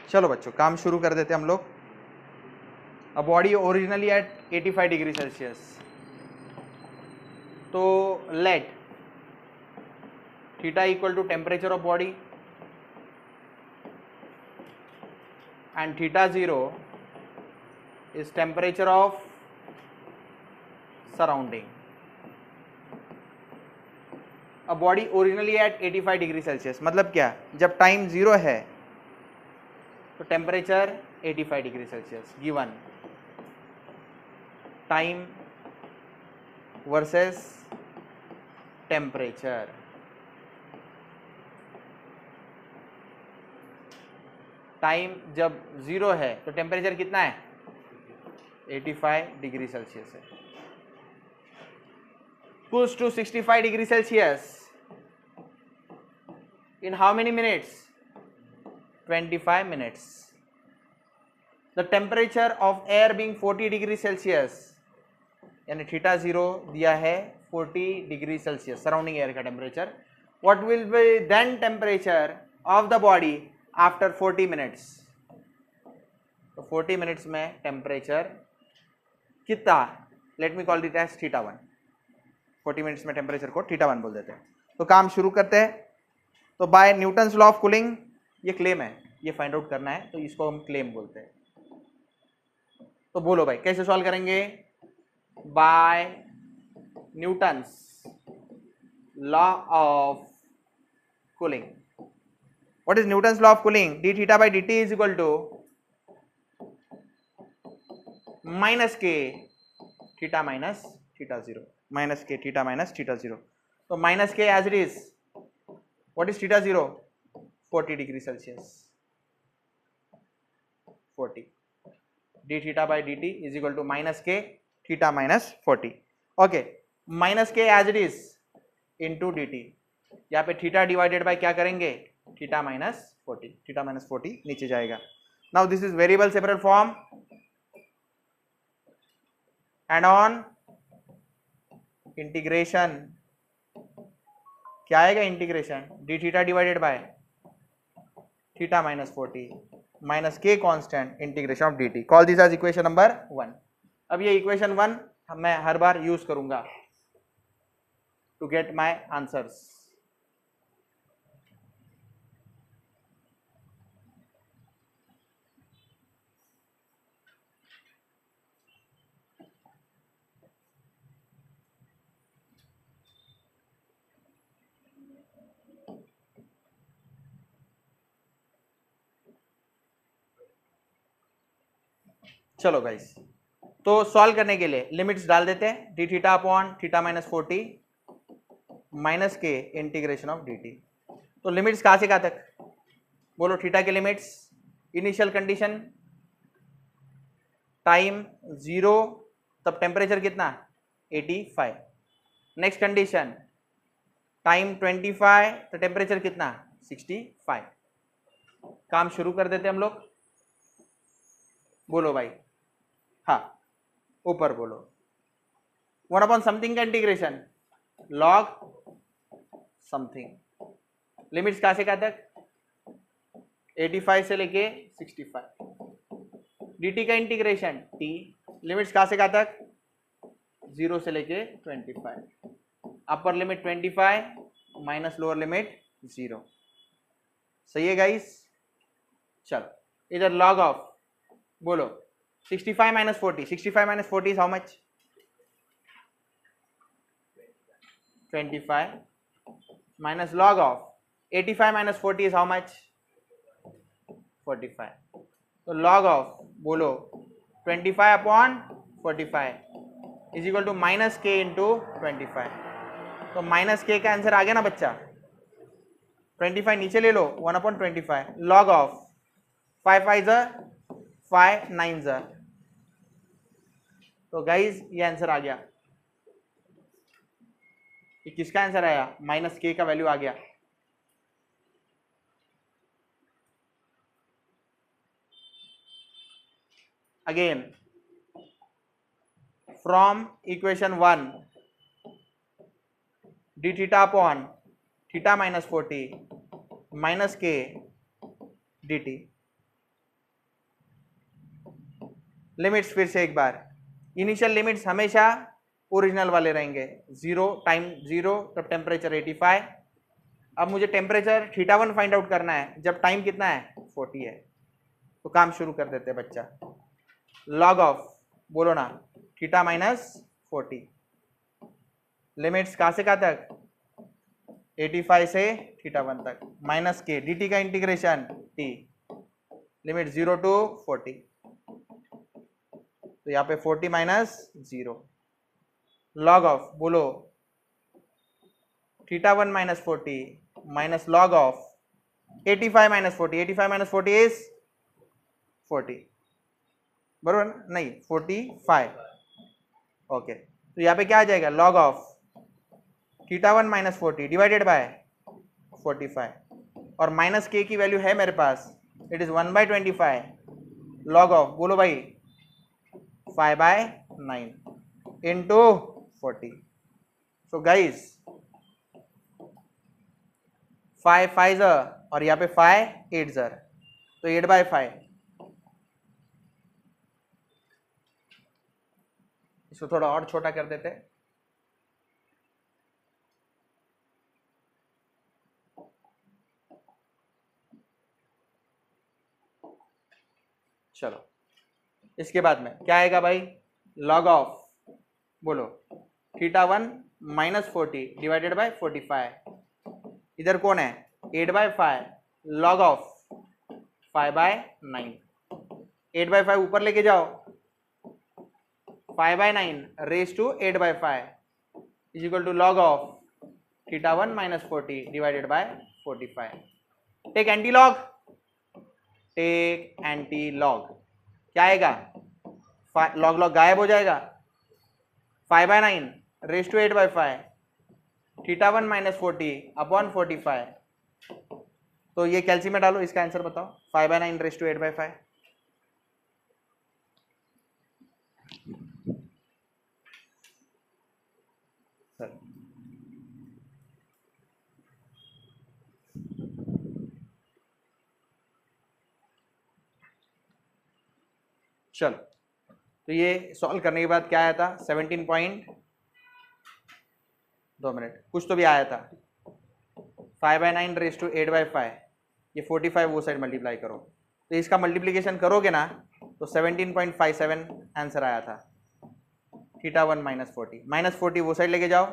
चलो बच्चों काम शुरू कर देते हम लोग। A body originally at 85 degree Celsius, तो let theta equal to temperature of body and theta 0 is temperature of surrounding. A body originally at 85 degree Celsius मतलब क्या, जब टाइम 0 है तो temperature 85 degree Celsius given, time versus temperature. Time जब 0 है तो temperature कितना है, 85 डिग्री सेल्सियस है। Push to 65 degree Celsius in how many minutes, 25 minutes. The temperature of air being 40 degree Celsius, यानी थीटा 0 दिया है 40 डिग्री सेल्सियस सराउंडिंग एयर का temperature. What will be then temperature of the body after 40 minutes, तो 40 minutes में temperature कितना, let me call it as theta 1। 40 minutes में temperature को theta 1 बोल देते हैं। तो काम शुरू करते हैं। तो by Newton's law of cooling, ये क्लेम है, ये फाइंड आउट करना है, तो इसको हम क्लेम बोलते हैं। तो बोलो भाई कैसे सॉल्व करेंगे, by Newton's law of cooling. What is Newton's law of cooling? d theta by dt is equal to minus k theta minus theta 0, minus k theta minus theta 0. So minus k as it is, what is theta 0? 40 degree Celsius, 40. d theta by dt is equal to minus k theta minus 40. Okay, minus k as it is into dt, यहाँ पे theta divided by क्या करेंगे, theta minus 40, theta minus 40 नीचे जाएगा। Now this is variable separate form and on integration क्या आएगा, integration D theta divided by theta minus 40 minus K constant integration of D T. Call this as equation number 1। अब ये equation 1 मैं हर बार use करूंगा टू गेट माय आंसर्स। चलो guys, तो सॉल्व करने के लिए लिमिट्स डाल देते हैं, D theta upon theta minus 40 minus K integration of D T. तो लिमिट्स कहाँ से कहाँ तक बोलो, थीटा के लिमिट्स, इनिशियल कंडीशन टाइम 0 तब टेम्परेचर कितना 85, नेक्स्ट कंडीशन टाइम 25 तो टेम्परेचर कितना 65। काम शुरू कर देते हम लोग, बोलो भाई, हाँ ऊपर बोलो, 1 अपॉन समथिंग का इंटीग्रेशन लॉग समथिंग, लिमिट्स कहाँ से कहाँ तक 85 से लेके 65, dt का इंटीग्रेशन t, लिमिट्स कहाँ से कहाँ तक 0 से लेके 25, upper limit 25 minus lower limit 0। सही है गाइस। चलो इधर लॉग ऑफ बोलो 65 minus 40, 65 minus 40 is how much, 25 minus log of 85 minus 40 is how much, 45. तो log of बोलो 25 upon 45 is equal to minus k into 25। तो minus k का answer आ गया ना बच्चा, 25 नीचे ले लो, 1 upon 25 log of 5 5 is 5 9 is। तो गाइज ये आंसर आ गया, ये किसका आंसर आया, माइनस के का वैल्यू आ गया। Again from equation 1 D theta upon theta minus 40 minus के डी टी, लिमिट्स फिर से एक बार, इनिशियल लिमिट्स हमेशा ओरिजिनल वाले रहेंगे, 0 टाइम 0 तब टेम्परेचर 85। अब मुझे टेम्परेचर θ1 फाइंड आउट करना है जब टाइम कितना है 40 है। तो काम शुरू कर देते हैं बच्चा। लॉग ऑफ बोलो ना, थीटा माइनस 40, लिमिट्स कहाँ से कहाँ तक 85 से θ1 तक, माइनस के dt का इंटीग्रेशन t, लिमिट 0 to 40, तो यहाँ पे 40 माइनस 0, लॉग ऑफ बोलो θ1 minus 40 minus log of 85 minus 40, 85 minus 40 is 40, बरोबर नहीं 45, ओके। तो यहाँ पे क्या आ जाएगा log of θ1 minus 40 divided by 45, और माइनस के की वैल्यू है मेरे पास, इट इज 1/25, लॉग ऑफ बोलो भाई 5/9 इंटू 40। सो गाइज 5 5 ज़ और यहाँ पे 5 8 ज़र, तो 8/5, इसको थोड़ा और छोटा कर देते हैं, चलो। इसके बाद में क्या आएगा भाई, लॉग ऑफ बोलो θ1 माइनस 40 डिवाइडेड बाय 45, इधर कौन है 8/5, लॉग ऑफ 5/9, 8/5 ऊपर लेके जाओ, 5/9 raise to 8/5 is equal to log of θ1 minus 40 divided by 45। Take antilog, take antilog, क्या आएगा लॉग लॉग गायब हो जाएगा, 5/9 रेज टू 8/5, θ1 माइनस 40 अपॉन 45, तो ये कैलसी में डालो, इसका आंसर बताओ 5/9 रेज टू 8/5, चलो। तो ये सॉल्व करने के बाद क्या आया था 17 पॉइंट, 2 मिनट कुछ तो भी आया था, 5/9 रेज टू 8/5, ये 45 वो साइड मल्टीप्लाई करो, तो इसका मल्टीप्लीकेशन करोगे ना तो 17.57 आंसर आया था। θ1 माइनस 40, माइनस 40 वो साइड लेके जाओ,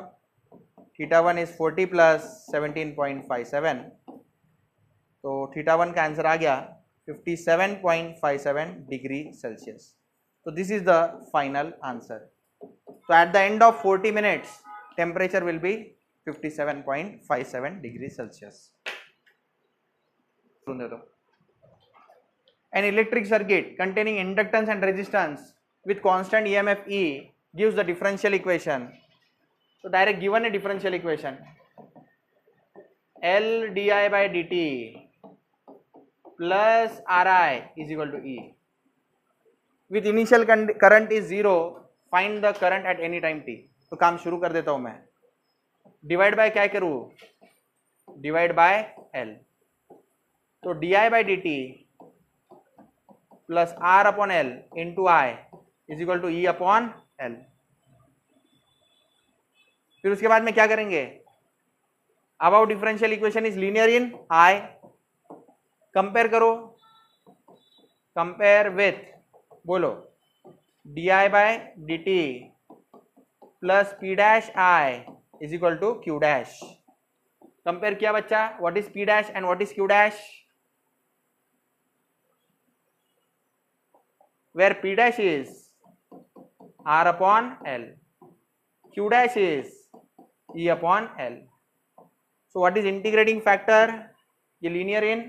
θ1 इज 40 प्लस 17.57, तो θ1 का आंसर आ गया 57.57 डिग्री सेल्सियस। तो this is the final answer. तो at the end of 40 minutes temperature will be 57.57 degree Celsius. सुन दे दो, an electric circuit containing inductance and resistance with constant EMF E gives the differential equation. So direct given a differential equation, L di by dt plus Ri is equal to E. With initial current is 0, find the current at any time t. तो काम शुरू कर देता हूं मैं, divide by क्या करूं, divide by L, तो di by dt plus R upon L into I is equal to E upon L। फिर उसके बाद में क्या करेंगे, अब differential equation is linear in I, compare करो, कंपेयर विथ बोलो di बाय dt plus p dash I is equal to q dash. Compare किया बच्चा, what is p dash and what is q dash, where p dash is R upon L, q dash is E upon L. So what is integrating factor, ये linear in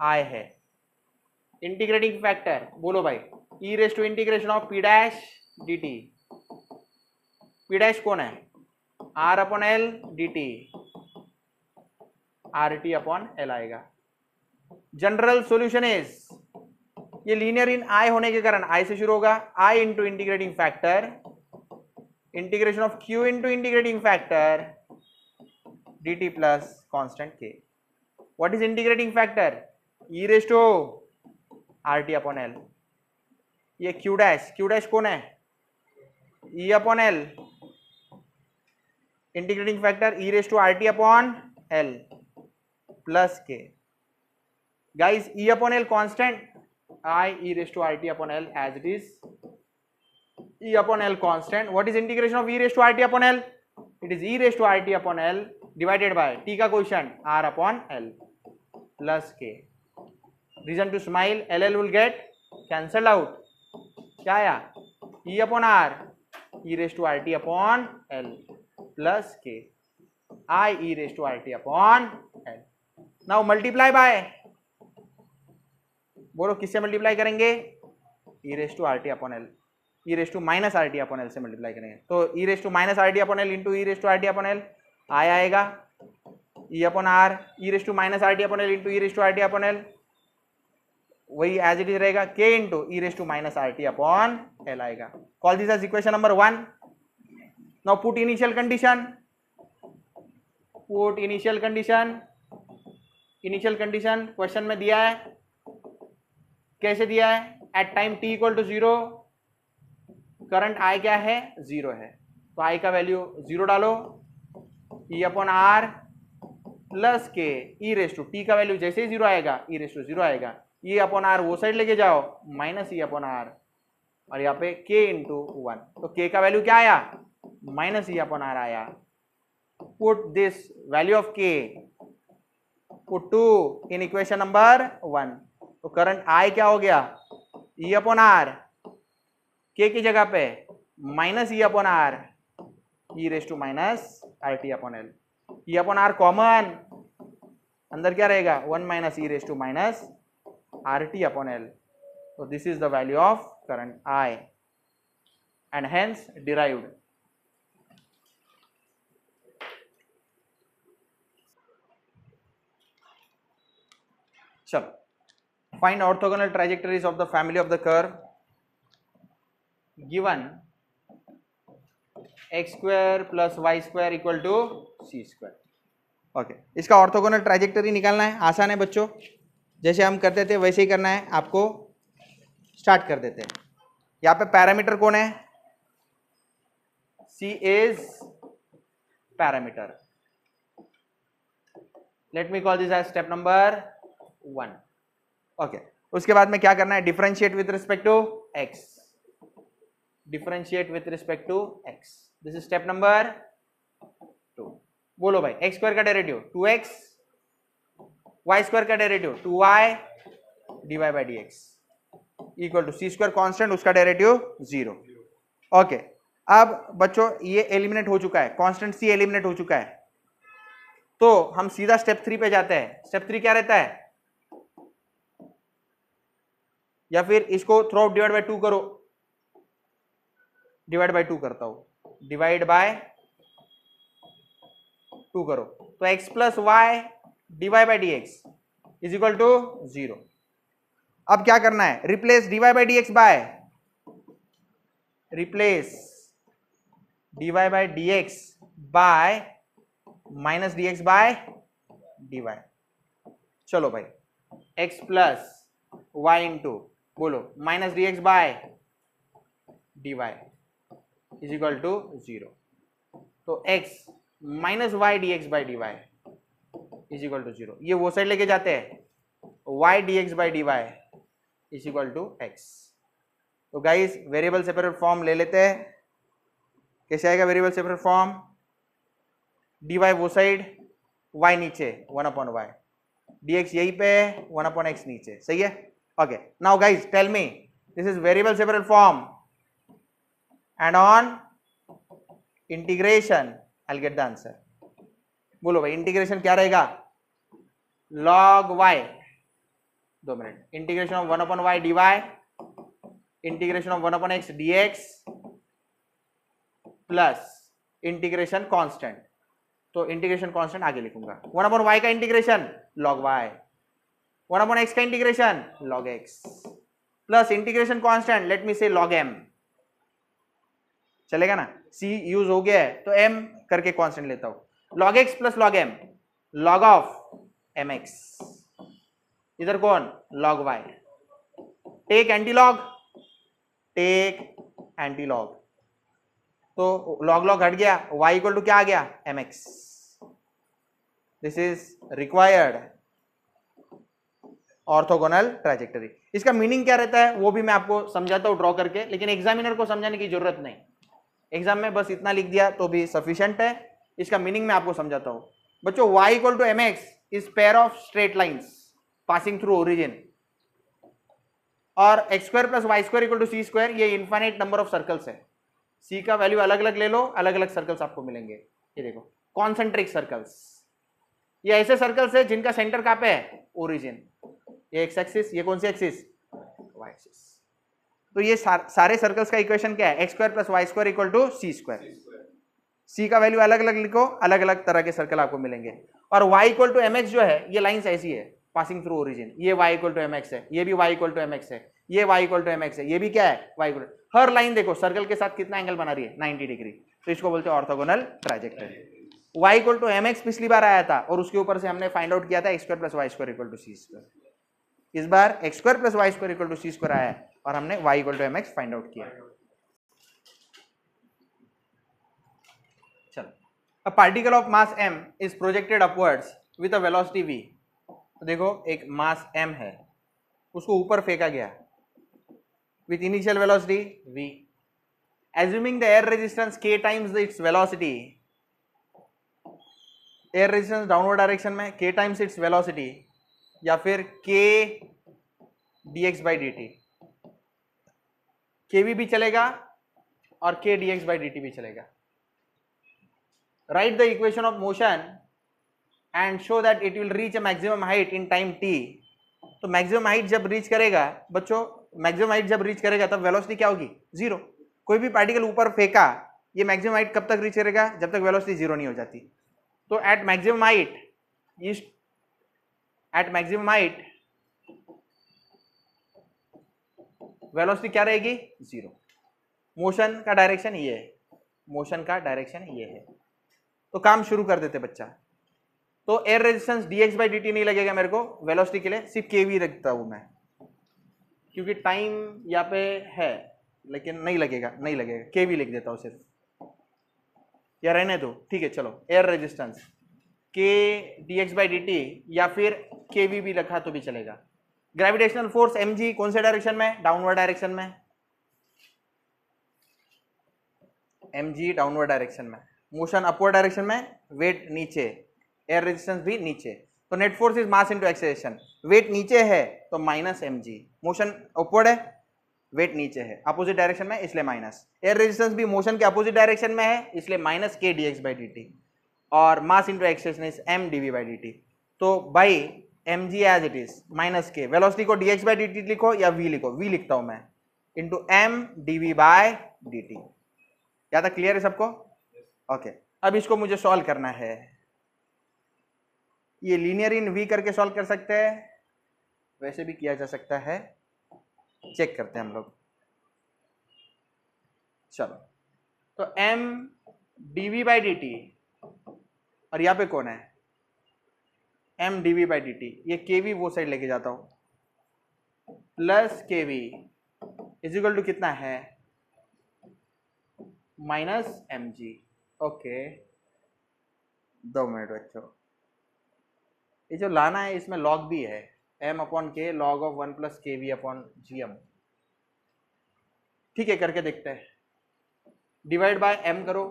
I है, integrating factor बोलो भाई e raised to integration of p dash dt, p dash कौन है R upon L dt, RT upon L आएगा। General solution is, ये linear in I होने के कारण I से शुरू होगा, I into integrating factor, integration of Q into integrating factor dt plus constant K। What is integrating factor, e raise to R T upon L. ये Q dash कौन है, E upon L, integrating factor E raise to R T upon L plus K. Guys E upon L constant, I E raise to R T upon L as it is, e upon l constant. What is integration of e raised to rt upon l? It is e raised to rt upon l divided by t का coefficient r upon l plus k. Reason to smile, ll will get cancelled out. क्या आया, e upon r e raised to rt upon l plus k I e raised to rt upon l. Now multiply by, बोलो किससे multiply करेंगे, e raised to rt upon l, E raise to minus R T upon L से multiply करेंगे। तो E raise to minus R T upon L into E raise to R T upon L I आएगा, E upon R E raise to minus R T upon L into E raise to R T upon L, वही as it is रहेगा, K into E raise to minus R T upon L आएगा। Call this as equation number 1। Now put initial condition, put initial condition. Initial condition question में दिया है, कैसे दिया है, at time T equal to 0 current I क्या है, 0 है, तो आई का वैल्यू 0 डालो, ई अपॉन आर प्लस के ई रेस टू, टी का वैल्यू जैसे ही 0 आएगा ई रेस टू 0 आएगा, ई अपॉन आर वो साइड लेके जाओ माइनस ई अपॉन आर, और यहाँ पे के इंटू 1, तो के का वैल्यू क्या आया, माइनस ई अपॉन आर आया। पुट दिस वैल्यू ऑफ के, पुट 2 इन इक्वेशन नंबर 1, तो करंट आई क्या हो गया, ई अपॉन आर, के की जगह पे minus E upon R E raise to minus R T upon L, E upon R common, अंदर क्या रहेगा 1 minus E raise to minus R T upon L. तो this is the value of current I and hence derived. चलो find orthogonal trajectories of the family of the curve given x square plus y square equal to c square। Okay, इसका orthogonal ट्राइजेक्टरी निकालना है, आसान है बच्चों, जैसे हम करते थे वैसे ही करना है आपको। स्टार्ट कर देते हैं। यहाँ पे पैरामीटर कौन है, c is parameter, let me call this as step number 1। Okay, उसके बाद में क्या करना है, differentiate with respect to x, differentiate with respect to x, this is step number 2। बोलो भाई, x स्क्वायर का डेरिवेटिव 2x, y स्क्वायर का derivative 2y dy by dx equal to c square constant, उसका डेरिवेटिव 0। ओके, अब बच्चों ये eliminate हो चुका है, कांस्टेंट c एलिमिनेट हो चुका है, तो हम सीधा स्टेप 3 पे जाते हैं। स्टेप 3 क्या रहता है, या फिर इसको थ्रू आउट डिवाइड बाई 2 करो, डिवाइड बाई 2 करता हूं, डिवाइड बाय 2 करो, तो x plus Y D Y by D X is equal to 0। अब क्या करना है, replace D Y by D X by, replace D Y by D X by minus D X by D Y. चलो भाई, x plus Y into, बोलो minus D X by D Y is equal to 0। तो x minus Y D X by D Y is equal to 0, ये वो side लेके जाते हैं, y D X by D Y is equal to x। तो guys variable separate form ले लेते हैं, कैसे आएगा variable separate form, D Y वो साइड, y नीचे 1 अपॉन वाई, डी एक्स यहीं पे 1 अपॉन एक्स नीचे, सही है। Okay, now guys tell me, this is variable separate form and on integration I'll get the answer। बोलो भाई, इंटीग्रेशन क्या रहेगा, log y, 2 minute, integration of 1 upon y dy, integration of 1 upon x dx plus integration constant, तो integration constant आगे लिखूंगा, 1 upon y का integration log y, 1 upon x का integration log x plus integration constant let me से log m, चलेगा ना, c use हो गया है तो m करके कांस्टेंट लेता हूं, log x प्लस log m, log of mx, इधर कौन log y, take antilog, take antilog, तो लॉग लॉग हट गया, y इक्वल टू क्या आ गया mx. This is required orthogonal trajectory. इसका मीनिंग क्या रहता है वो भी मैं आपको समझाता हूं ड्रॉ करके, लेकिन एग्जामिनर को समझाने की जरूरत नहीं, एग्जाम में बस इतना लिख दिया तो भी सफिशिएंट है. इसका मीनिंग मैं आपको समझाता हूं बच्चों. y equal to mx is pair of straight lines passing through origin, और X square plus Y square equal to C square, ये इनफाइनाइट नंबर ऑफ सर्कल्स है. सी का वैल्यू अलग अलग ले लो, अलग अलग सर्कल्स आपको मिलेंगे. ये देखो कॉन्सेंट्रिक सर्कल्स, ये ऐसे सर्कल्स है जिनका सेंटर कहां पे है ओरिजिन. ये एक्स एक्सिस, ये कौन सी एक्सिस वाई एक्सिस. तो ये सारे सर्कल्स का इक्वेशन क्या है, X square plus Y square equal to C square. C का वैल्यू अलग अलग लिखो, अलग अलग तरह के सर्कल आपको मिलेंगे. और y इक्वल टू mx जो है, ये लाइंस ऐसी है पासिंग थ्रू ओरिजिन, ये y इक्वल टू mx है, ये भी y इक्वल टू mx है, ये y इक्वल टू mx है, ये भी क्या है y इक्वल. हर लाइन देखो सर्कल के साथ कितना एंगल बना रही है 90 डिग्री, तो इसको बोलते हैं orthogonal trajectory. y equal to mx पिछली बार आया था और उसके ऊपर से हमने फाइंड आउट किया था X square plus Y square equal to C square. इस बार X square plus Y square equal to C square आया और हमने y equal to mx find out किया. चलो, a particle of mass m is projected upwards with a velocity v. तो देखो एक मास m है, उसको ऊपर फेंका गया with initial velocity v. Assuming the air resistance k times its velocity, air resistance downward direction में k times its velocity या फिर k dx by dt, kv भी चलेगा और k dx by dt भी चलेगा. Write the equation of motion and show that it will reach a maximum height in time t. तो maximum height जब reach करेगा बच्चों, मैक्सिमम हाइट जब रीच करेगा तब वेलोसिटी क्या होगी जीरो. कोई भी पार्टिकल ऊपर फेंका, ये मैक्सिमम हाइट कब तक रीच करेगा, जब तक वेलोसिटी जीरो नहीं हो जाती. तो एट मैक्सिमम हाइट वेलोसिटी क्या रहेगी जीरो. मोशन का डायरेक्शन ये है, मोशन का डायरेक्शन ये है. तो काम शुरू कर देते बच्चा. तो air resistance dx by dt नहीं लगेगा मेरे को वेलोसिटी के लिए, सिर्फ kv रखता हूं मैं, क्योंकि टाइम यहाँ पे है, लेकिन नहीं लगेगा kv लिख देता हूं सिर्फ, या रहने दो ठीक है. चलो, air resistance k dx by dt या फिर kv भी रखा तो भी चलेगा. ग्रेविटेशनल फोर्स mg कौन से डायरेक्शन में, डाउनवर्ड डायरेक्शन में, mg डाउनवर्ड डायरेक्शन में. मोशन अपवर्ड डायरेक्शन में, वेट नीचे, एयर रेजिस्टेंस भी नीचे. तो net force is mass into acceleration. Weight नीचे है तो माइनस mg, मोशन अपवर्ड है, वेट नीचे है अपोजिट डायरेक्शन में इसलिए माइनस. एयर रेजिस्टेंस भी मोशन के अपोजिट डायरेक्शन में है इसलिए minus k dx by dt, और mass into acceleration is m dv by dt. तो by mg as it is minus k. Velocity को dx by dt लिखो या v लिखो, v लिखता हूं मैं, into m dv by dt. क्या था, क्लियर है सबको? ओके. अब इसको मुझे सॉल्व करना है. ये लीनियर इन v करके सॉल्व कर सकते हैं, वैसे भी किया जा सकता है, चेक करते हैं हम लोग. चलो, तो m dv by dt, और यहाँ पे कौन है m dv by dt, ये kv वो साइड लेके जाता हूं, plus kv is equal to कितना है माइनस mg. ओके, 2 मिनट बच्चों. ये जो लाना है इसमें लॉग भी है, m upon K log of 1 plus K V upon G M. ठीक है, करके देखते हैं. डिवाइड बाय m करो,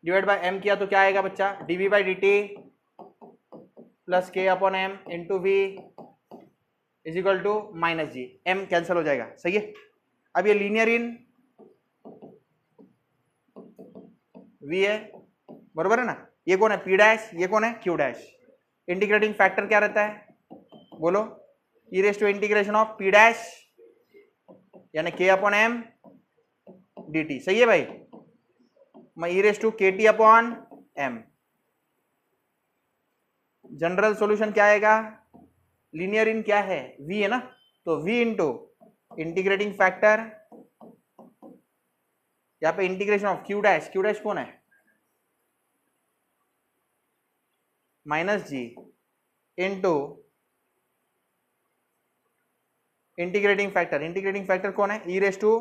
डिवाइड बाय m किया तो क्या आएगा बच्चा, dv by dt plus k upon m into V is equal to minus G. m cancel हो जाएगा, सही है. अब ये लीनियर इन v है, बरोबर है ना. ये कौन है p डैश, ये कौन है q डैश. इंटीग्रेटिंग फैक्टर क्या रहता है बोलो, E raise to integration of p dash यानी k अपॉन m dt. सही है भाई. मैं E raise to kt upon m. General solution क्या आएगा, लीनियर इन क्या है v है ना, तो v इंटू इंटीग्रेटिंग फैक्टर, यहाँ पे इंटीग्रेशन ऑफ q डैश कौन है minus G into integrating factor कौन है? ई raise to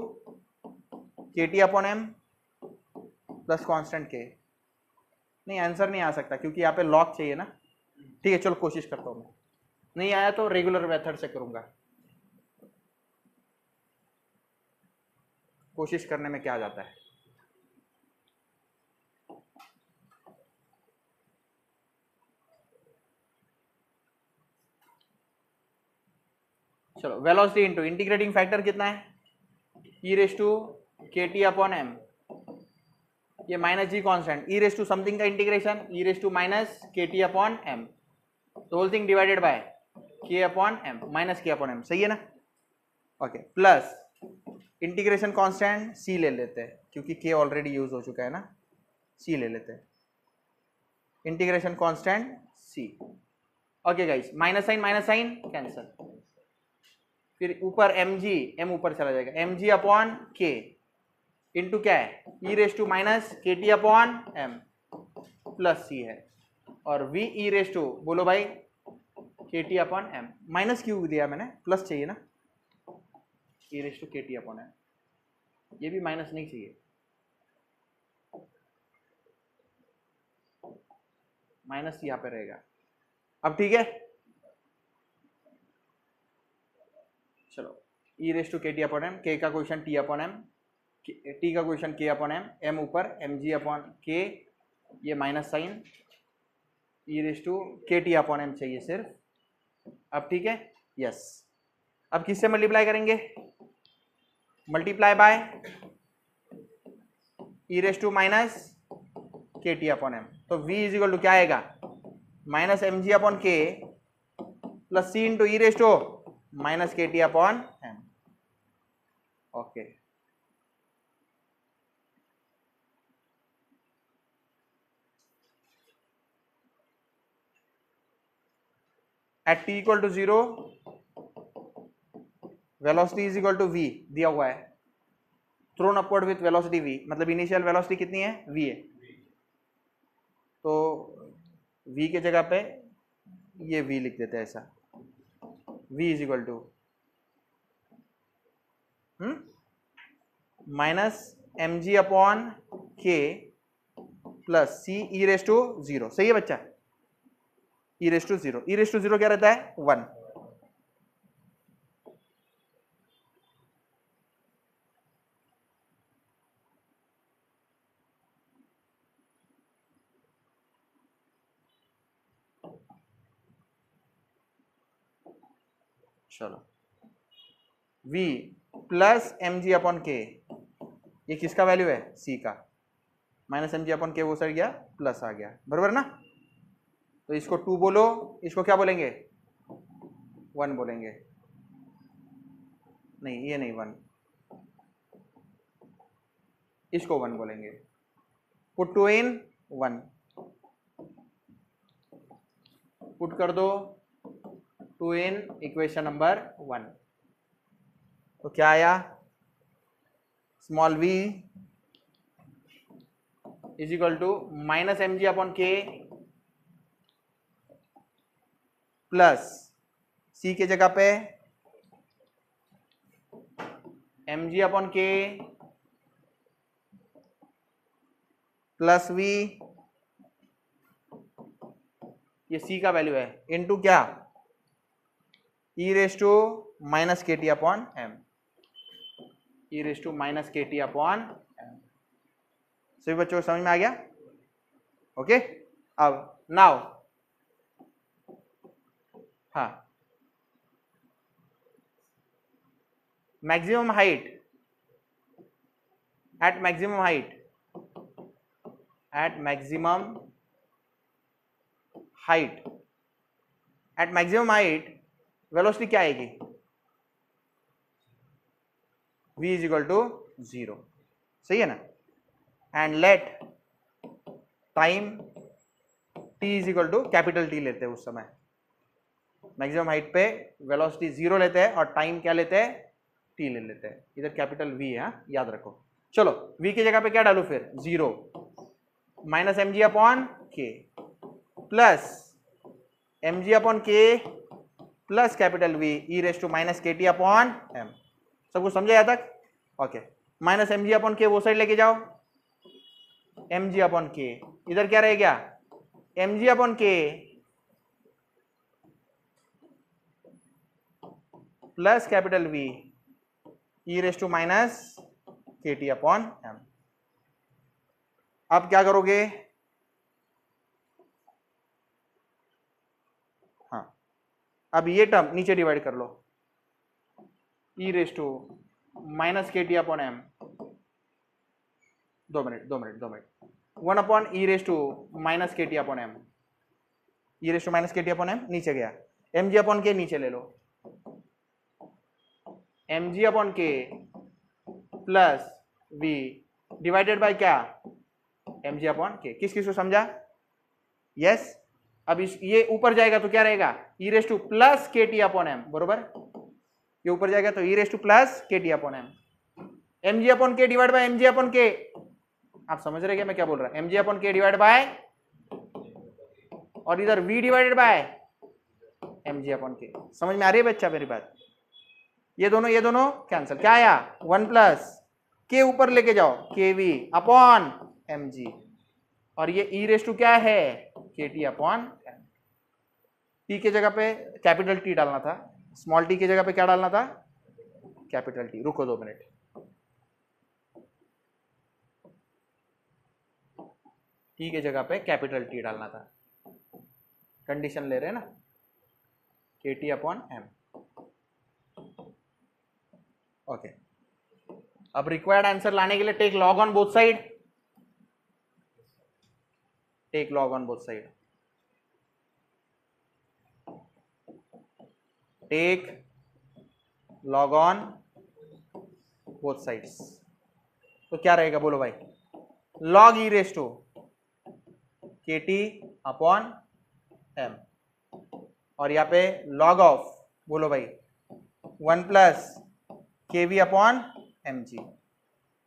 K T upon M plus constant K. नहीं, आंसर नहीं आ सकता क्योंकि यहाँ पे लॉग चाहिए ना। ठीक है, चलो कोशिश करता हूँ मैं, नहीं आया तो रेगुलर मेथड से करूंगा। कोशिश करने में क्या जाता है। चलो, वेलोसिटी इनटू इंटीग्रेटिंग फैक्टर कितना है? ई raise to K T upon M, ये minus G constant, E raise to something का integration, E raise to minus K T upon M, तो whole thing divided by K upon M, minus K upon M, सही है ना? Okay, plus integration constant C ले लेते हैं क्योंकि के ऑलरेडी यूज हो चुका है ना, सी ले लेते हैं, integration constant C. Okay guys, minus sign cancel, फिर ऊपर एम जी, एम ऊपर चला जाएगा, M G upon K into क्या है? ई raise to minus K T upon M plus C है, और वी ई रेस टू, बोलो भाई, के टी अपॉन एम। माइनस क्यों दिया मैंने? प्लस चाहिए ना, ई raise to K T upon M, ये भी माइनस नहीं चाहिए, माइनस यहाँ पे रहेगा। अब ठीक है, चलो, E raise to K T upon M, K का question T upon M, T का question K upon M, M ऊपर, एम जी अपॉन के, ये minus sign, E raise to K T upon M चाहिए सिर्फ। अब ठीक है, yes. अब किससे मल्टीप्लाई करेंगे? Multiply by E raise to minus K T upon M, तो v इज इक्वल टू क्या आएगा? Minus M G upon K plus C into E raise to minus K T upon M. Okay, at t equal to 0 velocity is equal to v दिया हुआ है, thrown upward with velocity v, मतलब initial velocity कितनी है? v है, तो v के जगह पे ये v लिख देते हैं ऐसा, v is equal to minus M G upon K plus C E raise to 0, सही है बच्चा? ई raise to 0, E raise to 0 क्या रहता है? 1। चलो, v plus M G upon K, ये किसका वैल्यू है? c का, minus M G upon K वो साइड गया, प्लस आ गया, बराबर ना? तो इसको 2 बोलो, इसको क्या बोलेंगे? 1 बोलेंगे, नहीं ये नहीं 1, इसको 1 बोलेंगे, पुट 2 इन 1, पुट कर दो 2 इन इक्वेशन नंबर 1, तो क्या आया? Small v is equal to minus M G upon K plus C के जगह पे M G upon K plus v, ये c का वैल्यू है, इनटू क्या? E raise to minus K T upon M, E raise to minus K T upon M. सभी बच्चों को समझ में आ गया? ओके, अब नाउ, हाँ, maximum height, at maximum height, at maximum height, at maximum height velocity क्या आएगी? v इज इक्वल टू 0, सही है ना? And let time t is equal to capital T लेते हैं, उस समय मैक्सिमम हाइट पे वेलोसिटी 0 लेते हैं और टाइम क्या लेते हैं? t ले लेते हैं, इधर कैपिटल V है, याद रखो। चलो, v की जगह पे क्या डालू फिर? 0 minus M G upon K plus M G upon K plus capital V E raise to minus K T upon M. सब कुछ समझे यहाँ तक? Okay, minus M G upon K वो साइड लेके जाओ, एम जी अपॉन के, इधर क्या रहेगा M G upon K plus capital V E raise to minus K T upon M. अब क्या करोगे? हाँ, अब ये टर्म नीचे डिवाइड कर लो, E raise to minus K T upon M, 2 minute 1 upon E raise to minus K T upon M, E raise to minus K T upon M नीचे गया, एम जी अपॉन के नीचे ले लो, M G upon K plus V divided by क्या M G upon K. किस किस को समझा? यस। अब इस ये ऊपर जाएगा तो क्या रहेगा E raise to plus K T upon M, बरोबर? ये ऊपर जाएगा तो E raise to plus K T upon M, M G upon K divide by M G upon K. आप समझ रहे क्या मैं क्या बोल रहा हूं? M G upon K divide by और इधर v divided by M G upon K. समझ में आ रही है बच्चा मेरी बात? ये दोनों कैंसिल, क्या आया 1 प्लस के ऊपर लेके जाओ के वी अपॉन एम जी, और ये ई रेस टू क्या है के टी अपॉन एम। टी के जगह पे कैपिटल टी डालना था, स्मॉल टी की जगह पे क्या डालना था कैपिटल टी। रुको 2 मिनट, टी के जगह पे कैपिटल टी डालना था, कंडीशन ले रहे हैं ना K T upon M. Okay, अब रिक्वायर्ड आंसर लाने के लिए take log on both side, take log on both side, take log on both sides. तो क्या रहेगा बोलो भाई? Log E raise to K T upon M, और यहाँ पे लॉग ऑफ बोलो भाई 1 plus K V upon M G.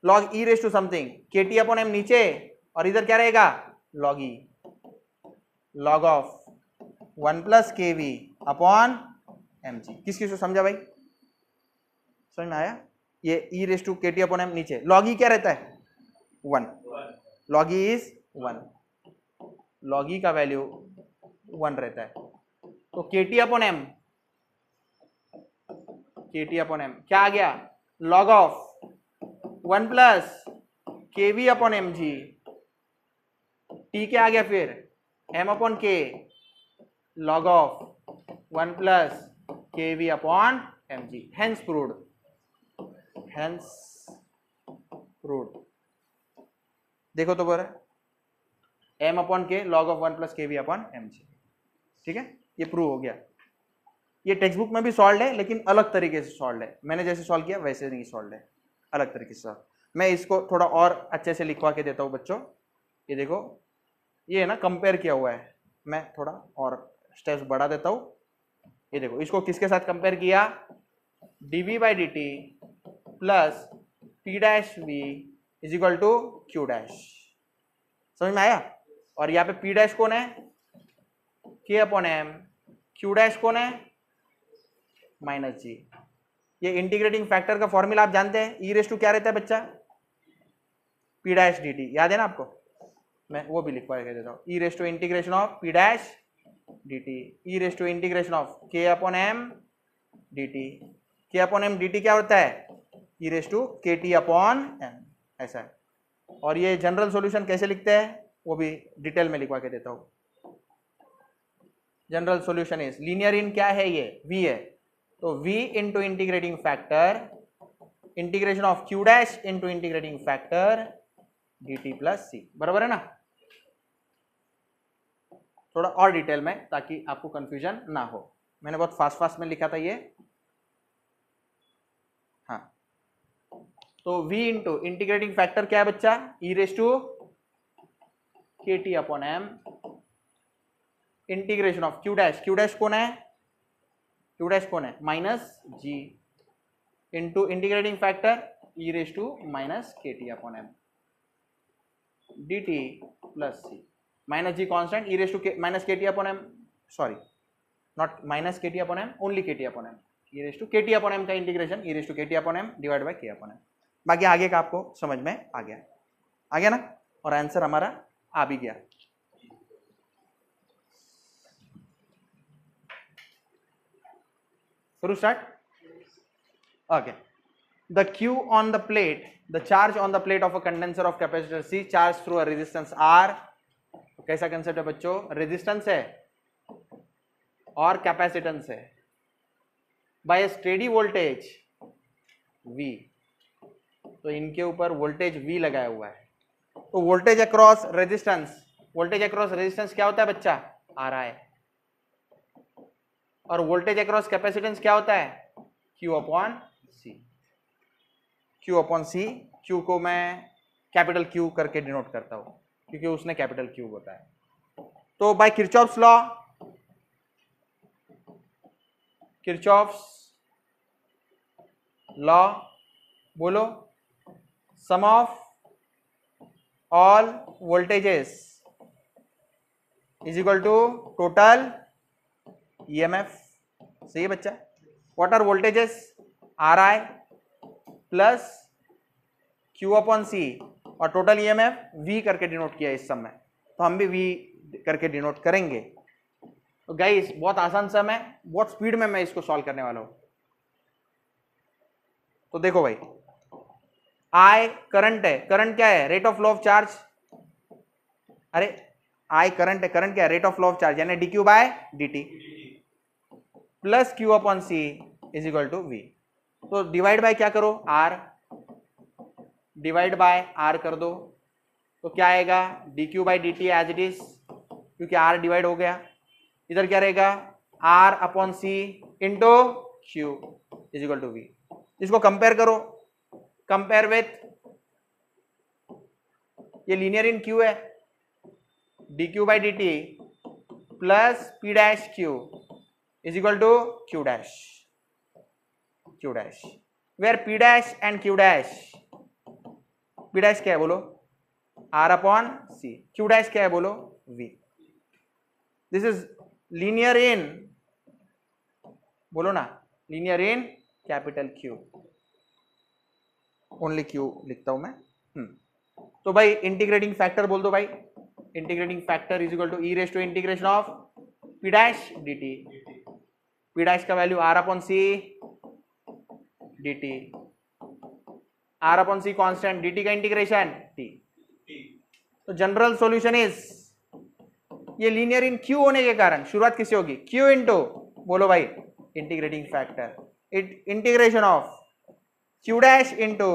Log E raise to something K T upon M नीचे, और इधर क्या रहेगा log E, log of 1 plus K V upon M G. किस किस को समझा भाई? समझ में आया? ये E raise to K T upon M नीचे, लॉग ई क्या रहता है 1, log E is 1, log E का वैल्यू 1 रहता है। तो K T upon M, K T upon M क्या आ गया log of 1 plus K V upon M G, T क्या आ गया फिर M upon K, log of 1 plus K V upon M G. Hence proved, hence proved. देखो तो बोल M upon K log of 1 plus K V upon M G. ठीक है, ये प्रूव हो गया। ये टेक्स्ट बुक में भी सॉल्व है लेकिन अलग तरीके से सॉल्व है, मैंने जैसे सॉल्व किया वैसे नहीं सॉल्व है, अलग तरीके से सॉल्व। मैं इसको थोड़ा और अच्छे से लिखवा के देता हूँ बच्चों। ये देखो, ये है ना कंपेयर किया हुआ है, मैं थोड़ा और स्टेप्स बढ़ा देता हूँ। ये देखो, इसको किसके साथ कंपेयर किया, dv by D T plus P dash V is equal to Q dash. समझ में आया? और यहाँ पे पी डैश कौन है के अपॉन एम, क्यू डैश कौन है माइनस जी। ये इंटीग्रेटिंग फैक्टर का फॉर्मूला आप जानते हैं, ई रेस टू क्या रहता है बच्चा पी डैश डी टी, याद है ना आपको? मैं वो भी लिखवा के देता हूँ, e raise to integration of P dash D T, e raise to integration of K upon M D T. K upon M D T क्या होता है ई raise to K T upon M, ऐसा है। और ये जनरल सॉल्यूशन कैसे लिखते हैं वो भी डिटेल में लिखवा के देता हूँ। जनरल सॉल्यूशन इज लीनियर इन क्या है, ये v है, तो v into integrating factor integration of q dash into integrating factor dt plus c, बराबर है ना? थोड़ा और डिटेल में ताकि आपको कंफ्यूजन ना हो, मैंने बहुत फास्ट में लिखा था ये। हाँ, तो v इंटू इंटीग्रेटिंग फैक्टर क्या है बच्चा ई raise to K T upon M integration of Q dash, Q dash कौन है, क्यू डैश कौन है minus G, into integrating factor E raise to minus K T upon M D T plus C, minus G constant, E raise to minus K T upon M, sorry not minus K T upon M, only K T upon M, E raise to K T upon M का integration E raise to K T upon M divide by K upon M. बाकी आगे का आपको समझ में आ गया ना, और आंसर हमारा आ भी गया। शुरू start. Okay, the Q on the plate, the charge on the plate of a condenser of capacitor C charged through a resistance R। कैसा कंसेप्ट है बच्चों, रेजिस्टेंस है और कैपेसिटेंस है, बाय ए स्टेडी वोल्टेज V, तो इनके ऊपर वोल्टेज V लगाया हुआ है। तो voltage across resistance, voltage across resistance क्या होता है बच्चा, आ रहा है, और वोल्टेज अक्रॉस कैपेसिटेंस क्या होता है, Q upon C। Q upon C, Q को मैं कैपिटल Q करके डिनोट करता हूं क्योंकि उसने कैपिटल Q बताया। तो by Kirchhoff's law, Kirchhoff's law बोलो, sum of all voltages is equal to total EMF। सही है बच्चा, what are voltages, RI plus Q upon C, और टोटल EMF V करके डिनोट किया इस समय, तो हम भी V करके डिनोट करेंगे। तो गाइस बहुत आसान सम है, बहुत स्पीड में मैं इसको सॉल्व करने वाला हूं। तो देखो भाई, I करंट है, करंट क्या है, rate of flow of charge, अरे I करंट है, करंट क्या है, rate of flow of charge यानी dq by dt plus Q upon C is equal to V। तो डिवाइड बाय क्या करो, R, डिवाइड बाय R कर दो, तो क्या आएगा, dq by dt as it is, क्योंकि R डिवाइड हो गया, इधर क्या रहेगा, R upon C into Q is equal to V। इसको कंपेयर करो, कंपेयर विथ, ये लीनियर इन Q है, dq by dt plus P dash Q is equal to Q dash, Q dash, where P dash and Q dash, P dash क्या है बोलो, R upon C, Q dash क्या है बोलो, V। This is linear इन, बोलो ना, linear in capital Q, only Q लिखता हूं मैं। तो भाई इंटीग्रेटिंग फैक्टर बोल दो भाई, integrating factor is equal to e raise to integration of P dash dt, P dash का value R upon C dt, R upon C constant, dt का इंटीग्रेशन t। तो जनरल सॉल्यूशन इज, ये linear in Q होने के कारण शुरुआत किससे होगी, Q इंटू, बोलो भाई, integrating factor, it integration of Q dash into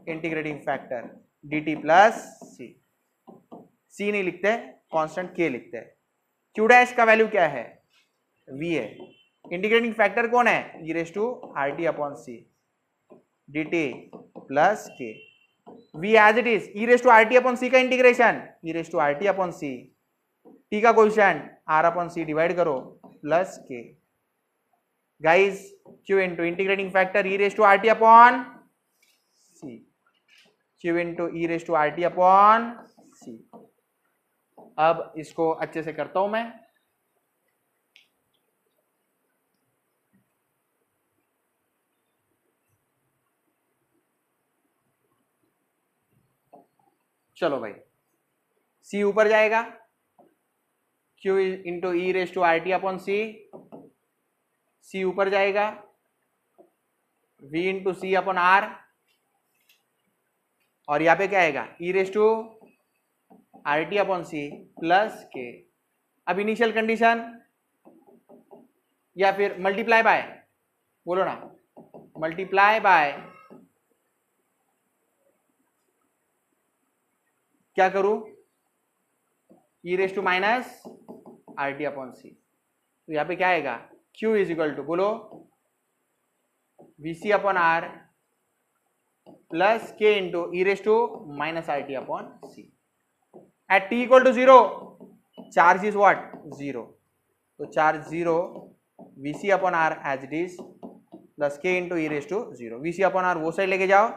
integrating factor dt plus C, C नहीं लिखते, कांस्टेंट K लिखते हैं। Q डैश का वैल्यू क्या है, V है, इंटीग्रेटिंग फैक्टर कौन है, e raise to RT upon C dt plus K, V as it is, e raise to RT upon C का integration, e raise to RT upon C, T का coefficient R upon C divide करो plus K, guys Q into integrating factor e raise to RT upon C, Q into e raise to RT upon C। अब इसको अच्छे से करता हूं मैं, चलो भाई, C ऊपर जाएगा, Q into E raise to RT upon C, C ऊपर जाएगा, V into C upon R, और यहां पे क्या आएगा, e raise to RT upon C plus K। अब इनिशियल कंडीशन या फिर मल्टीप्लाई बाय, बोलो ना, मल्टीप्लाई बाय, क्या करूं, e raise to minus RT upon C, तो यहां पे क्या आएगा, Q इज इक्वल टू, बोलो, VC upon R plus K into E raise to minus RT upon C। At t equal to 0 charge is what, 0, तो charge 0, VC upon R as it is plus K into E raise to 0, VC upon R वो side लेके जाओ,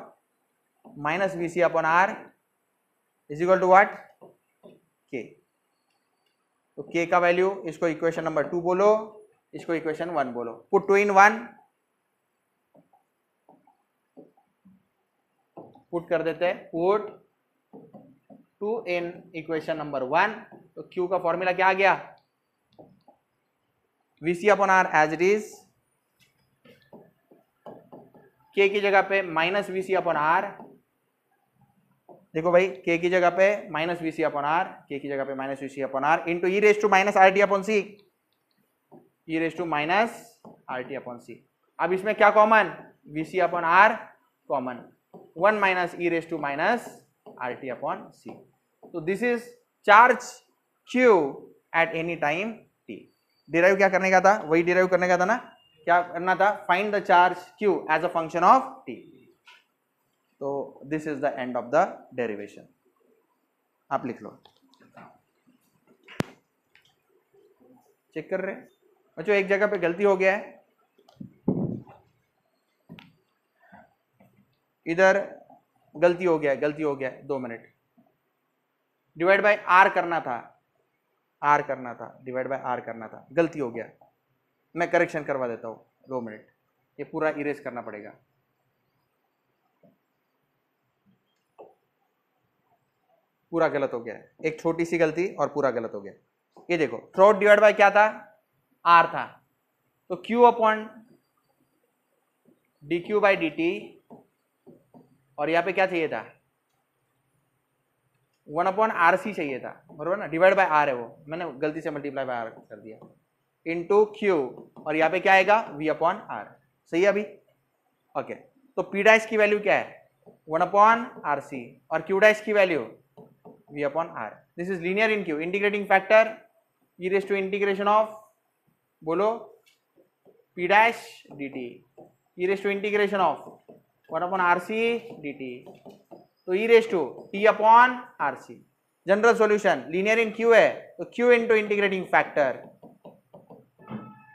minus VC upon R is equal to what, K। तो K का value, इसको equation number 2 बोलो, इसको equation 1 बोलो। Put 2 in 1, put कर देते हैं, पुट 2 in इक्वेशन नंबर 1। तो Q का फॉर्मूला क्या आ गया, VC upon R as it is, K की जगह पे माइनस VC अपॉन R, देखो भाई K की जगह पे minus VC upon R, K की जगह पे minus VC upon R into E raise to minus RT upon C, E raise to minus RT upon C। अब इसमें क्या common, VC upon R common, 1 minus E raise to minus RT upon C। तो this is charge Q at any time t। Derive क्या करने का था, वही derive करने का था ना, क्या करना था, find the charge Q as a function of t। तो this is the end of the derivation. आप लिख लो, चेक कर रहे हैं बच्चों, एक जगह पे गलती हो गया है, इधर गलती हो गया है, 2 मिनट, डिवाइड बाय r करना था, डिवाइड बाय r करना था, गलती हो गया, मैं करेक्शन करवा देता हूं, 2 मिनट, ये पूरा इरेज करना पड़ेगा। पूरा गलत हो गया है, एक छोटी सी गलती और पूरा गलत हो गया। ये देखो, थ्रू डिवाइड बाय क्या था, r था, तो q upon dq by dt, और यहाँ पे क्या चाहिए था, 1 अपॉन RC चाहिए था, बरोबर ना, डिवाइड बाय r है वो, मैंने गलती से मल्टीप्लाई बाय r कर दिया, इनटू q, और यहाँ पे क्या आएगा, v अपॉन r। सही है अभी, ओके। तो p डैश की वैल्यू क्या है, 1 अपॉन RC, और q डैश की value v upon r। This is linear in q, integrating factor e raise to integration of, बोलो, p dash dt, e raise to integration of 1 upon RC dt, तो e raise to t upon RC। General solution linear in q है, तो q into integrating factor,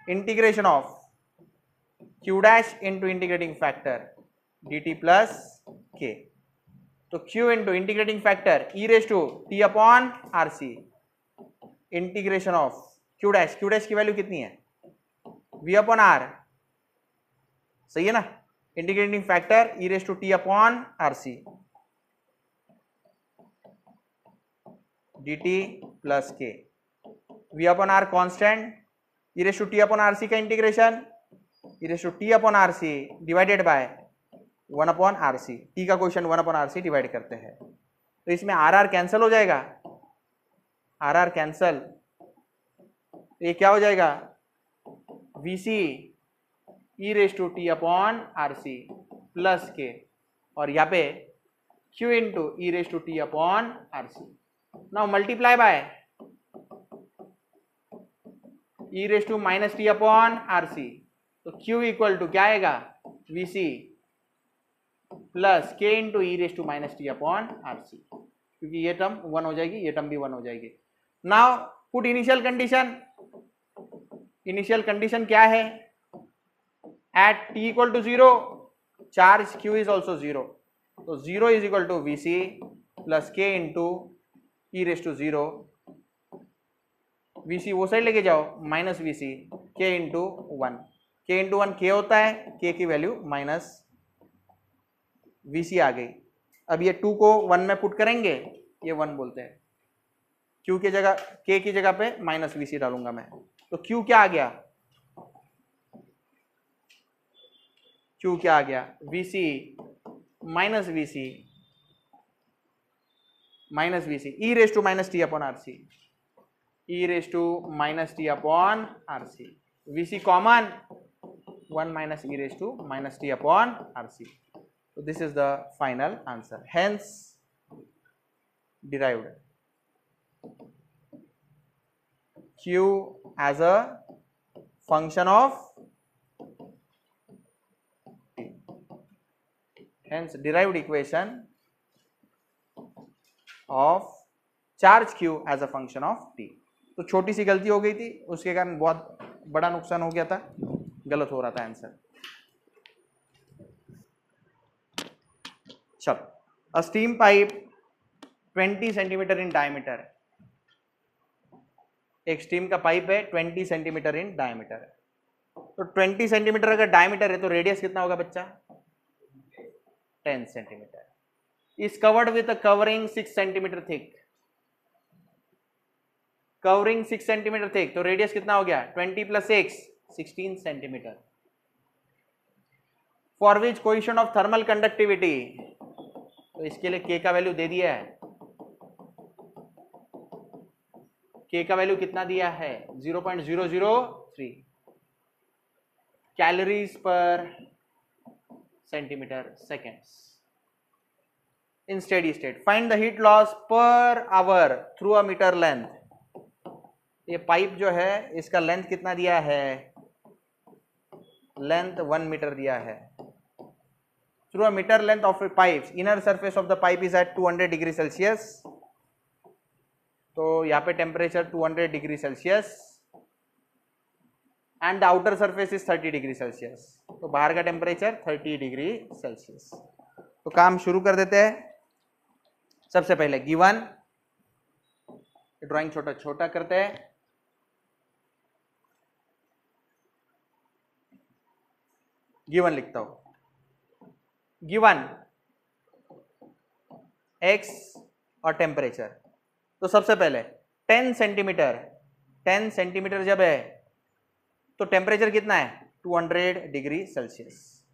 integration of q dash into integrating factor dt plus k, तो q into integrating factor e raise to t upon RC, integration of q dash की value कितनी है, v upon r, सही है ना, integrating factor e raise to t upon RC dt plus k, v upon r constant, e raise to t upon RC का integration, e raise to t upon RC divided by 1 upon RC, t का question 1 upon RC divide करते हैं, तो इसमें RR cancel हो जाएगा, RR cancel, ये क्या हो जाएगा, VC e raise to t upon RC plus k, और यहाँ पे q into e raise to t upon RC। Now multiply by e raise to minus t upon RC, तो q इक्वल टू क्या आएगा, VC plus k into e raise to minus t upon RC, क्योंकि ये term 1 हो जाएगी, ये term भी 1 हो जाएगी। Now put initial condition, initial condition क्या है, at t equal to 0 charge q is also 0, तो 0 is equal to VC plus k into e raise to 0, VC वो साइड लेके जाओ, minus VC, k into 1, k into 1 k होता है, k की value minus VC आ गई। अब ये 2 को 1 में पुट करेंगे, ये 1 बोलते हैं, q की जगह, k की जगह पे माइनस VC डालूंगा मैं, तो q क्या आ गया, q क्या आ गया, VC minus VC minus VC, e raise to minus t upon RC, e raise to minus t upon RC, VC common, 1 minus e raise to minus t upon RC। So this is the final answer, hence derived q as a function of t, hence derived equation of charge q as a function of t। तो छोटी सी गलती हो गई थी, उसके कारण बहुत बड़ा नुकसान हो गया था, गलत हो रहा था आंसर। चल, a steam pipe 20 centimetre in diameter, एक स्टीम का पाइप है 20 सेंटीमीटर इन डायमीटर, तो 20 सेंटीमीटर अगर डायमीटर है तो रेडियस कितना होगा बच्चा? 10 centimetre. Is covered with a covering 6 centimetre thick. Covering 6 centimetre thick, तो रेडियस कितना हो गया? 20 plus 6 16 centimetre. For which coefficient of thermal conductivity, तो इसके लिए k का वैल्यू दे दिया है. k का वैल्यू कितना दिया है? 0.003 calories per centimetre seconds in steady state. Find the heat loss per hour through a metre length. ये पाइप जो है इसका लेंथ कितना दिया है? लेंथ 1 मीटर दिया है. Through a metre length of a pipe, inner surface of the pipe is at 200 degree Celsius. तो यहाँ पे temperature 200 degree Celsius and the outer surface is 30 degree Celsius. तो बाहर का टेम्परेचर 30 डिग्री सेल्सियस. तो काम शुरू कर देते हैं. सबसे पहले गिवन, ड्राइंग छोटा छोटा करते हैं. गिवन लिखता हूं. गिवन x और टेम्परेचर. तो सबसे पहले 10 सेंटीमीटर जब है तो टेम्परेचर कितना है? 200 डिग्री सेल्सियस.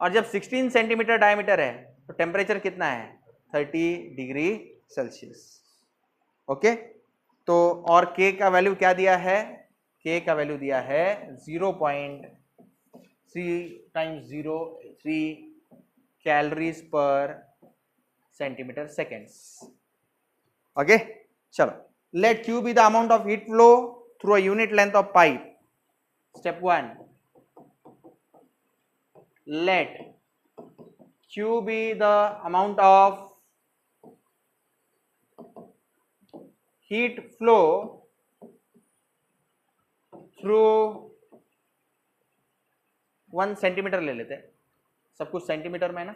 और जब 16 सेंटीमीटर डायमीटर है तो टेम्परेचर कितना है? 30 डिग्री सेल्सियस. ओके. तो और k का वैल्यू क्या दिया है? k का वैल्यू दिया है 0.3 times 03 calories per centimetre seconds. Okay. चलो. Let Q be the amount of heat flow through a unit length of pipe. Step 1, let Q be the amount of heat flow through 1 centimetre ले लेते हैं. सब कुछ centimetre में है ना.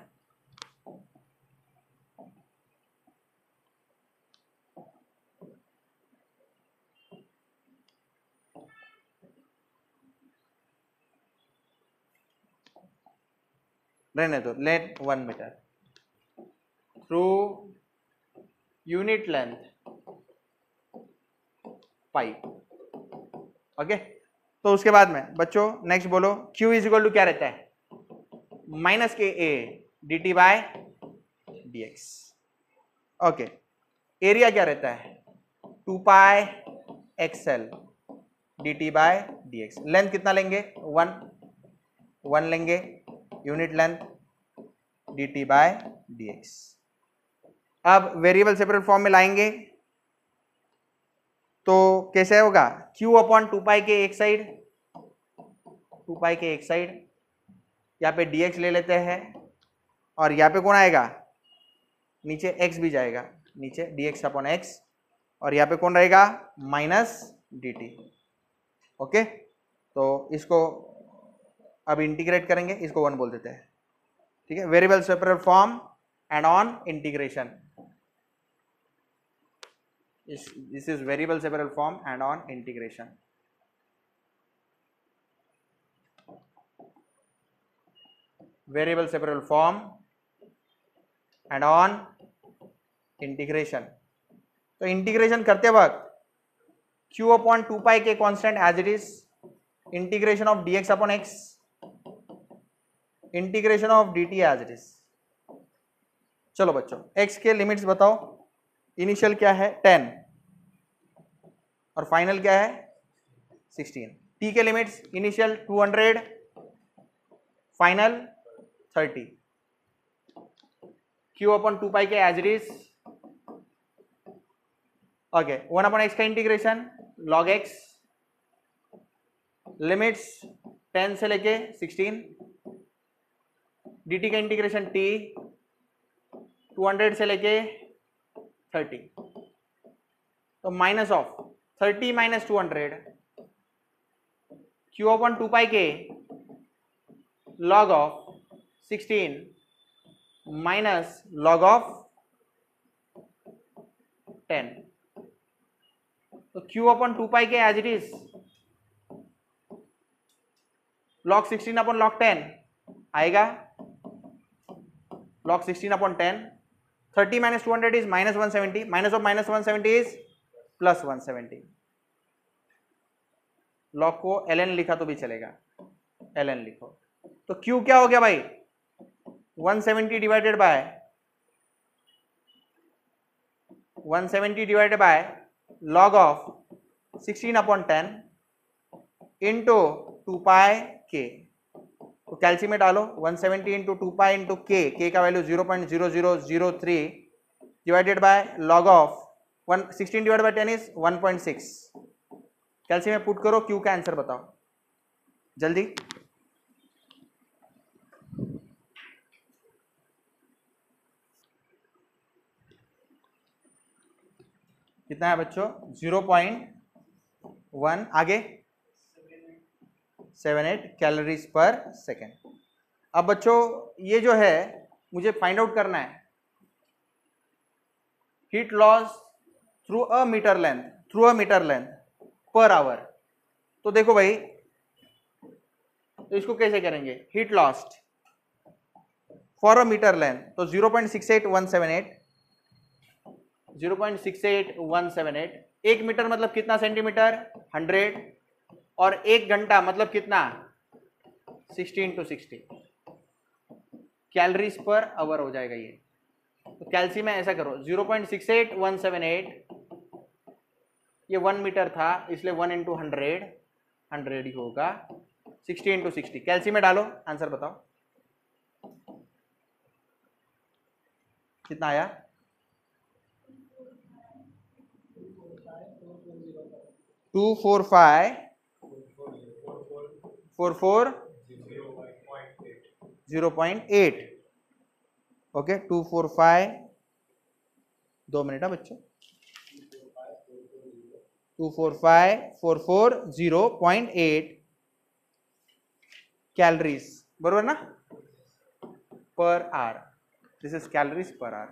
रहने दो. Let 1 metre through unit length pipe. Okay. तो उसके बाद में बच्चों नेक्स्ट बोलो. Q इज इक्वल टू क्या रहता है? Minus K A D T by D X. Okay. Area क्या रहता है? 2 pi XL D T by D X. Length कितना लेंगे? 1 लेंगे. Unit length D T by D X. अब वेरिएबल सेपरेट फॉर्म में लाएंगे तो कैसे होगा? Q अपॉन 2 पाई के एक साइड, 2 पाई के एक साइड. यहाँ पे dx ले लेते हैं और यहाँ पे कौन आएगा? नीचे x भी जाएगा. नीचे dx अपॉन x और यहाँ पे कौन रहेगा? Minus dt. ओके. तो इसको अब इंटीग्रेट करेंगे. इसको 1 बोल देते हैं. ठीक है. Variable separate form and on integration. This is variable separate form and on integration. Variable separate form and on integration. तो इंटीग्रेशन करते वक्त Q upon 2 pi K constant as it is. Integration of dx upon x. Integration of dt as it is. चलो बच्चों x के limits बताओ. Initial क्या है? 10 और फाइनल क्या है? 16. t के limits initial 200, final 30. q upon 2 pi के as it is. Okay. 1 upon x का इंटीग्रेशन log x. लिमिट्स 10 से लेके 16. dt का इंटीग्रेशन t 200 से लेके 30. तो minus of 30 minus 200 Q upon 2 pi के log of 16 minus log of 10. तो Q अपॉन 2 पाई के as it is log 16 upon log 10 आएगा, log 16 upon 10. 30 minus 200 is minus 170. Minus of minus 170 is plus 170. log को ln लिखा तो भी चलेगा, ln लिखो. तो q क्या हो गया भाई? 170 divided by 170 divided by log of 16 upon 10 into 2 pi k. तो कैल्सी में डालो 170 इंटू 2 पाई इंटू k का value 0.0003 divided by log of 16 divided by 10 is 1.6. कैल्सी में पुट करो, q का आंसर बताओ जल्दी. कितना है बच्चों? 0.1. आगे 78 कैलोरीज पर सेकेंड. अब बच्चों ये जो है मुझे फाइंड आउट करना है heat loss through a metre length per hour. तो देखो भाई, तो इसको कैसे करेंगे? Heat lost for a metre length, तो 0.68178. 0.68178. 1 मीटर मतलब कितना सेंटीमीटर? 100. और 1 घंटा मतलब कितना? 60 into 60 कैलोरीज पर आवर हो जाएगा ये. तो कैल्सी में ऐसा करो 0.68178, ये 1 मीटर था इसलिए 1 into 100 ही होगा. 60 into 60 कैल्सी में डालो, आंसर बताओ कितना आया? 24544 ओके. 245 2 मिनट है बच्चों. 24544 कैलोरीज बरोबर ना per hour. This is calories per hour.